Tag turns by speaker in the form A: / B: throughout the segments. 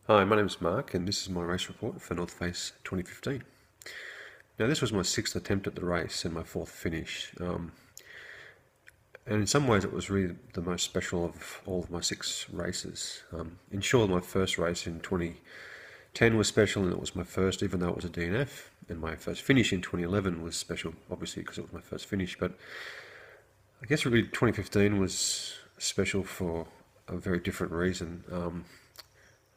A: Hi, my name is Mark and this is my race report for North Face 2015. Now this was my sixth attempt at the race and my fourth finish. And in some ways it was really the most special of all of my six races. In short, my first race in 2010 was special and it was my first, even though it was a DNF. And my first finish in 2011 was special, obviously because it was my first finish. But I guess really 2015 was special for a very different reason.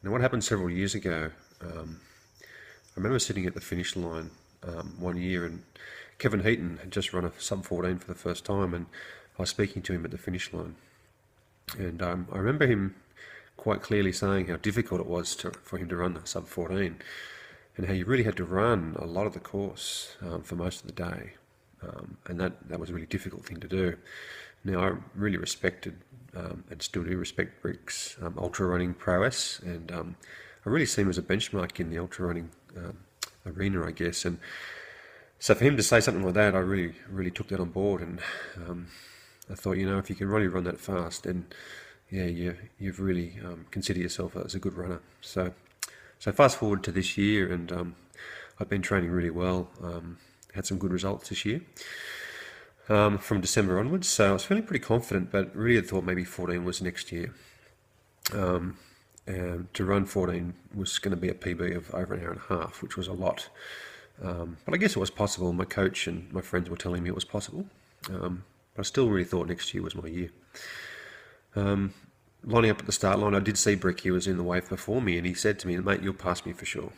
A: Now, what happened several years ago, I remember sitting at the finish line one year, and Kevin Heaton had just run a sub-14 for the first time, and I was speaking to him at the finish line. And I remember him quite clearly saying how difficult it was for him to run a sub-14, and how you really had to run a lot of the course for most of the day. And that was a really difficult thing to do. Now, I really respected and still do respect Rick's ultra running prowess, and I really see him as a benchmark in the ultra running arena, I guess. And so for him to say something like that, I really took that on board, and I thought, if you can really run that fast, then yeah, you've really consider yourself as a good runner. So fast forward to this year, and I've been training really well. Had some good results this year. From December onwards, so I was feeling pretty confident, but really I thought maybe 14 was next year. And to run 14 was going to be a PB of over an hour and a half, which was a lot. But I guess it was possible. My coach and my friends were telling me it was possible. But I still really thought next year was my year. Lining up at the start line, I did see Brick. He was in the wave before me, and he said to me, "Mate, you'll pass me for sure."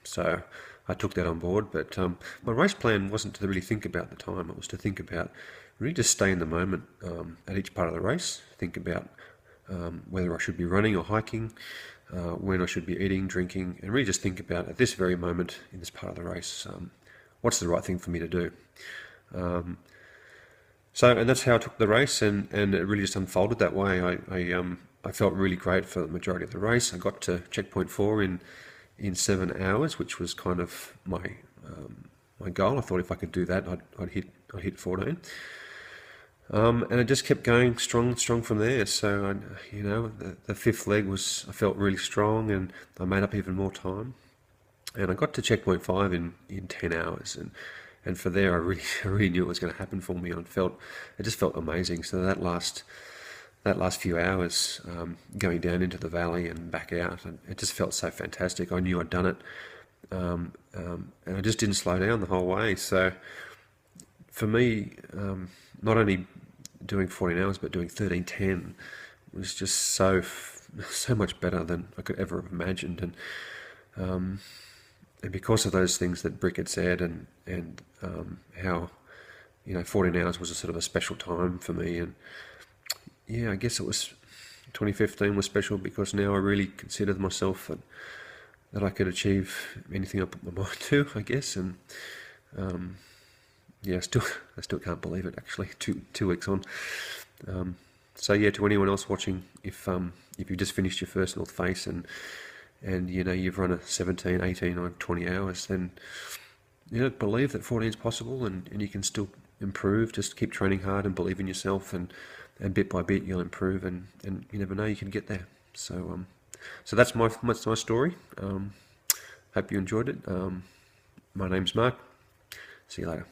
A: So I took that on board, but my race plan wasn't to really think about the time. It was to think about really just stay in the moment at each part of the race, think about whether I should be running or hiking, when I should be eating, drinking, and really just think about at this very moment in this part of the race, what's the right thing for me to do. And that's how I took the race, and it really just unfolded that way. I felt really great for the majority of the race. I got to checkpoint 4 in 7 hours, which was kind of my goal. I thought if I could do that, I'd hit 14. And it just kept going strong from there. So the fifth leg I felt really strong, and I made up even more time. And I got to checkpoint 5 in 10 hours, and for there I really knew it was going to happen for me. And it just felt amazing. So that last few hours going down into the valley and back out, and it just felt so fantastic. I knew I'd done it, and I just didn't slow down the whole way. So for me, not only doing 14 hours but doing 13:10 was just so much better than I could ever have imagined. And because of those things that Brick had said, and how 14 hours was a sort of a special time for me. And yeah, I guess it was 2015 was special because now I really considered myself that I could achieve anything I put my mind to, I guess. And yeah, I still can't believe it, actually, two weeks on. So yeah, to anyone else watching, if you just finished your first North Face and you've run a 17, 18 or 20 hours, then believe that 14 is possible, and you can still improve. Just keep training hard and believe in yourself, and bit by bit you'll improve, and you never know, you can get there. So that's my story. Hope you enjoyed it. My name's Mark. See you later.